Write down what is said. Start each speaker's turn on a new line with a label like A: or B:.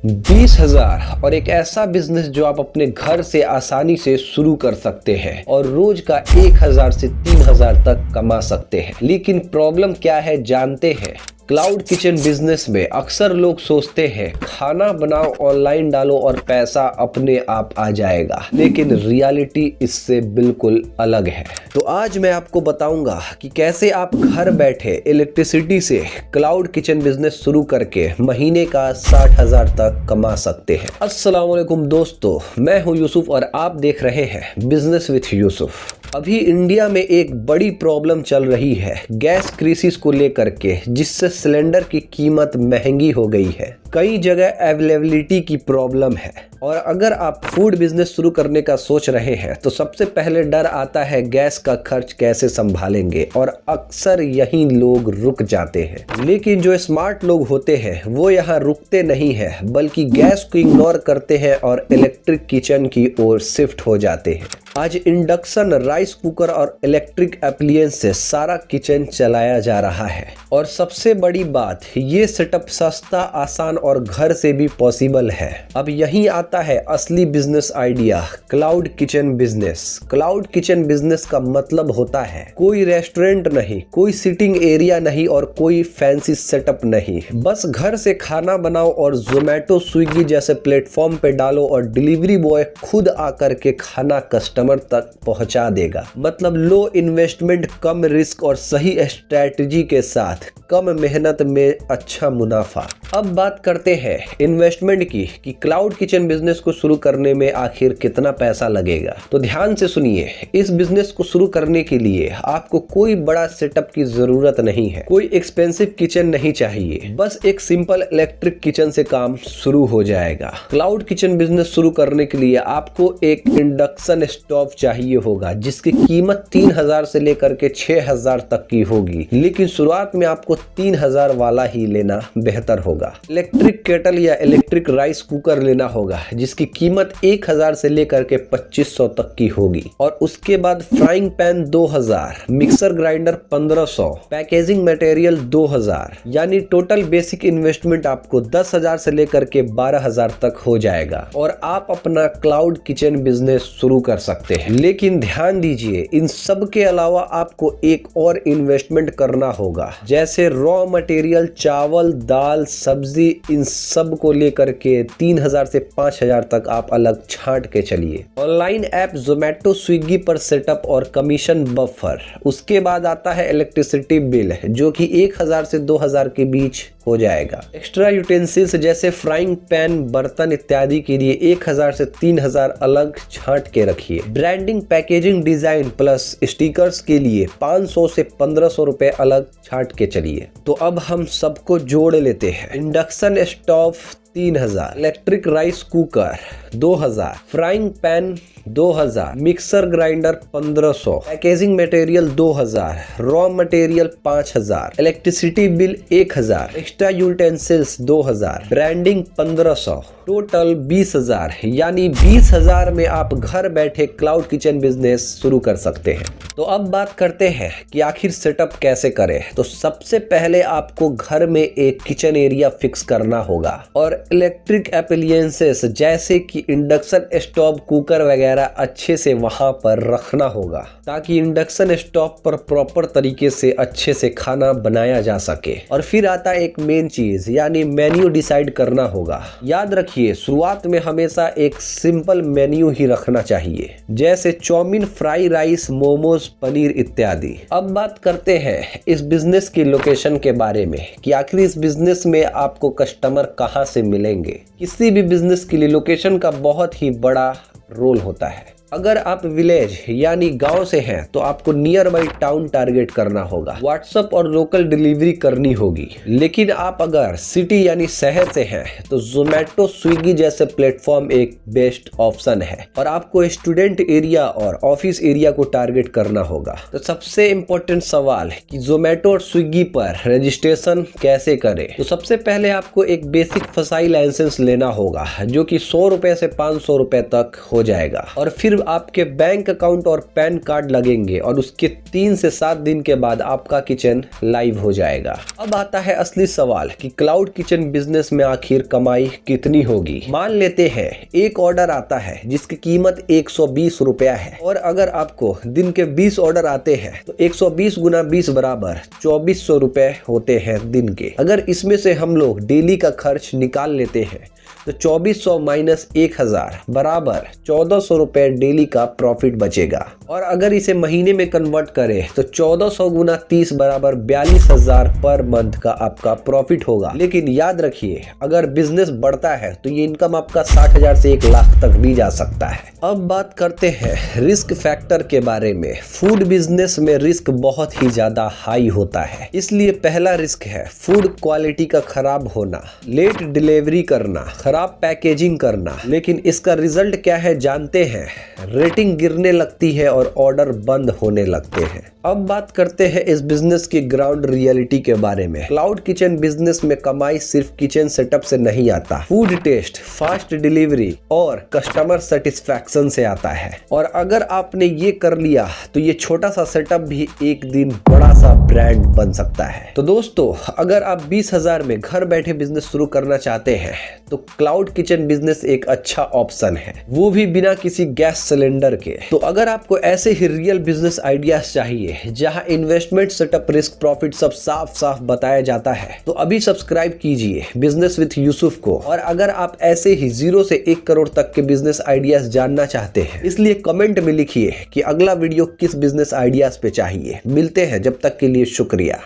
A: 20,000 और एक ऐसा बिजनेस जो आप अपने घर से आसानी से शुरू कर सकते हैं और रोज का 1,000 से 3,000 तक कमा सकते हैं। लेकिन प्रॉब्लम क्या है जानते हैं? क्लाउड किचन बिजनेस में अक्सर लोग सोचते हैं खाना बनाओ, ऑनलाइन डालो और पैसा अपने आप आ जाएगा, लेकिन रियलिटी इससे बिल्कुल अलग है। तो आज मैं आपको बताऊंगा कि कैसे आप घर बैठे इलेक्ट्रिसिटी से क्लाउड किचन बिजनेस शुरू करके महीने का 60,000 तक कमा सकते हैं। अस्सलाम वालेकुम दोस्तों, मैं हूं यूसुफ और आप देख रहे हैं बिजनेस विथ यूसुफ। अभी इंडिया में एक बड़ी प्रॉब्लम चल रही है गैस क्राइसिस को लेकर के, जिससे सिलेंडर की कीमत महंगी हो गई है। कई जगह अवेलेबिलिटी की प्रॉब्लम है और अगर आप फूड बिजनेस शुरू करने का सोच रहे हैं तो सबसे पहले डर आता है गैस का खर्च कैसे संभालेंगे, और अक्सर यही लोग रुक जाते हैं। लेकिन जो स्मार्ट लोग होते हैं वो यहाँ रुकते नहीं है, बल्कि गैस को इग्नोर करते हैं और इलेक्ट्रिक किचन की ओर शिफ्ट हो जाते हैं। आज इंडक्शन, राइस कुकर और इलेक्ट्रिक एप्लियंस से सारा किचन चलाया जा रहा है। और सबसे बड़ी बात, ये सेटअप सस्ता, आसान और घर से भी पॉसिबल है। अब यही आता है असली business idea, cloud kitchen business. Cloud kitchen business का मतलब होता है कोई रेस्टोरेंट नहीं, कोई सिटिंग एरिया नहीं और कोई फैंसी सेटअप नहीं। बस घर से खाना बनाओ और जोमेटो, स्विगी जैसे प्लेटफॉर्म पे डालो और डिलीवरी बॉय खुद आकर के खाना कस्टमर तक पहुंचा देगा। मतलब लो इन्वेस्टमेंट, कम रिस्क और सही स्ट्रेटजी के साथ कम मेहनत में अच्छा मुनाफा। अब बात करते हैं इन्वेस्टमेंट की कि क्लाउड किचन बिजनेस को शुरू करने में आखिर कितना पैसा लगेगा। तो ध्यान से सुनिए, इस बिजनेस को शुरू करने के लिए आपको कोई बड़ा सेटअप की जरूरत नहीं है, कोई एक्सपेंसिव किचन नहीं चाहिए, बस एक सिंपल इलेक्ट्रिक किचन से काम शुरू हो जाएगा। क्लाउड किचन बिजनेस शुरू करने के लिए आपको एक इंडक्शन स्टोव चाहिए होगा, जिसकी कीमत 3,000 से लेकर के 6,000 तक की होगी, लेकिन शुरुआत में आपको 3,000 वाला ही लेना बेहतर होगा। इलेक्ट्रिक केटल या इलेक्ट्रिक राइस कुकर लेना होगा, जिसकी कीमत 1,000 से लेकर के 2,500 तक की होगी। और उसके बाद frying pan 2,000, mixer grinder 1,500, packaging material 2,000, यानी टोटल बेसिक इन्वेस्टमेंट आपको 10,000 से लेकर के 12,000 तक हो जाएगा और आप अपना क्लाउड किचन बिजनेस शुरू कर सकते हैं। लेकिन ध्यान दीजिए, इन सब के अलावा आपको एक और इन्वेस्टमेंट करना होगा, जैसे रॉ मटेरियल, चावल, दाल, सब्जी, इन सब को लेकर के 3,000 से 5,000 तक आप अलग छांट के चलिए। ऑनलाइन ऐप जोमेटो, स्विगी पर सेटअप और कमीशन बफर। उसके बाद आता है इलेक्ट्रिसिटी बिल, जो कि 1,000 से 2,000 के बीच हो जाएगा। एक्स्ट्रा यूटेंसिल्स जैसे फ्राइंग पैन, बर्तन इत्यादि के लिए 1,000 से 3,000 अलग छांट के रखिए। Branding, packaging, design plus stickers के लिए 500 से 1,500 रुपए अलग छांट के चलिए। तो अब हम सबको जोड़ लेते हैं। Induction stove 3,000, electric rice cooker 2,000, frying pan 2,000, mixer grinder 1,500, packaging material 2,000, raw material 5,000, electricity bill 1,000, extra utensils 2,000, branding 1,500, total 20,000। यानी 20,000 में आप घर बैठे क्लाउड किचन बिजनेस शुरू कर सकते हैं। तो अब बात करते हैं कि आखिर सेटअप कैसे करें। तो सबसे पहले आपको घर में एक किचन एरिया फिक्स करना होगा और इलेक्ट्रिक एप्लियंसेस जैसे कि इंडक्शन स्टोव, कुकर वगैरह अच्छे से वहां पर रखना होगा, ताकि इंडक्शन स्टोव पर प्रॉपर तरीके से अच्छे से खाना बनाया जा सके। और फिर आता है एक मेन चीज, यानी मेन्यू डिसाइड करना होगा। याद रखिए, शुरुआत में हमेशा एक सिंपल मेन्यू ही रखना चाहिए, जैसे chowmein, fry rice, momos, paneer इत्यादि। अब बात करते हैं इस बिजनेस की लोकेशन के बारे में कि आखिर इस बिजनेस में आपको कस्टमर कहां से मिलेंगे। किसी भी बिजनेस के लिए लोकेशन का बहुत ही बड़ा रोल होता है। अगर आप विलेज यानी गांव से हैं तो आपको नियर बाई टाउन टारगेट करना होगा, व्हाट्सएप और लोकल डिलीवरी करनी होगी। लेकिन आप अगर सिटी यानी शहर से हैं तो जोमेटो, स्विगी जैसे प्लेटफॉर्म एक बेस्ट ऑप्शन है। और आपको स्टूडेंट एरिया और ऑफिस एरिया को टारगेट करना होगा। तो सबसे इम्पोर्टेंट सवाल कि जोमेटो और स्विगी पर रजिस्ट्रेशन कैसे करें। तो सबसे पहले आपको एक बेसिक फसाई लाइसेंस लेना होगा, जो कि 100 रुपए से 500 रुपए तक हो जाएगा। और फिर सिर्फ आपके बैंक अकाउंट और पैन कार्ड लगेंगे और उसके 3 से 7 दिन के बाद आपका किचन लाइव हो जाएगा। अब आता है असली सवाल कि क्लाउड किचन बिजनेस में आखिर कमाई कितनी होगी। मान लेते हैं एक ऑर्डर आता है जिसकी कीमत 120 रुपया है और अगर आपको दिन के 20 ऑर्डर आते हैं तो 120 गुना 20 बराबर 2400 रुपए होते हैं दिन के। अगर इसमें से हम लोग डेली का खर्च निकाल लेते हैं तो 2400 माइनस 1000 बराबर 1400 रुपए डेली का प्रॉफिट बचेगा। और अगर इसे महीने में कन्वर्ट करें तो 1400 गुना 30 बराबर 42,000 पर मंथ का आपका प्रॉफिट होगा। लेकिन याद रखिए अगर बिजनेस बढ़ता है तो ये इनकम आपका 60,000 से 1 लाख तक भी जा सकता है। अब बात करते हैं रिस्क फैक्टर के बारे में। फूड बिजनेस में रिस्क बहुत ही ज्यादा हाई होता है, इसलिए पहला रिस्क है फूड क्वालिटी का खराब होना, लेट डिलीवरी करना, खराब पैकेजिंग करना। लेकिन इसका रिजल्ट क्या है जानते हैं? रेटिंग गिरने लगती है और ऑर्डर बंद होने लगते हैं। अब बात करते हैं इस बिजनेस की ग्राउंड रियलिटी के बारे में। क्लाउड किचन बिजनेस में कमाई सिर्फ किचन सेटअप से नहीं आता, फूड टेस्ट, फास्ट डिलीवरी और कस्टमर सेटिस्फैक्शन से आता है। और अगर आपने ये कर लिया तो ये छोटा सा सेटअप भी एक दिन बड़ा सा ब्रांड बन सकता है। तो दोस्तों अगर आप 20,000 में घर बैठे बिजनेस शुरू करना चाहते हैं तो क्लाउड किचन बिजनेस एक अच्छा ऑप्शन है, वो भी बिना किसी गैस सिलेंडर के। तो अगर आपको ऐसे ही रियल बिजनेस आइडियाज चाहिए जहां इन्वेस्टमेंट, सेटअप, रिस्क, प्रॉफिट सब साफ साफ बताया जाता है तो अभी सब्सक्राइब कीजिए बिजनेस विद यूसुफ को। और अगर आप ऐसे ही 0 से 1 करोड़ तक के बिजनेस आइडियाज जानना चाहते हैं इसलिए कमेंट में लिखिए कि अगला वीडियो किस बिजनेस आइडियाज पे चाहिए। मिलते हैं, जब तक के लिए शुक्रिया।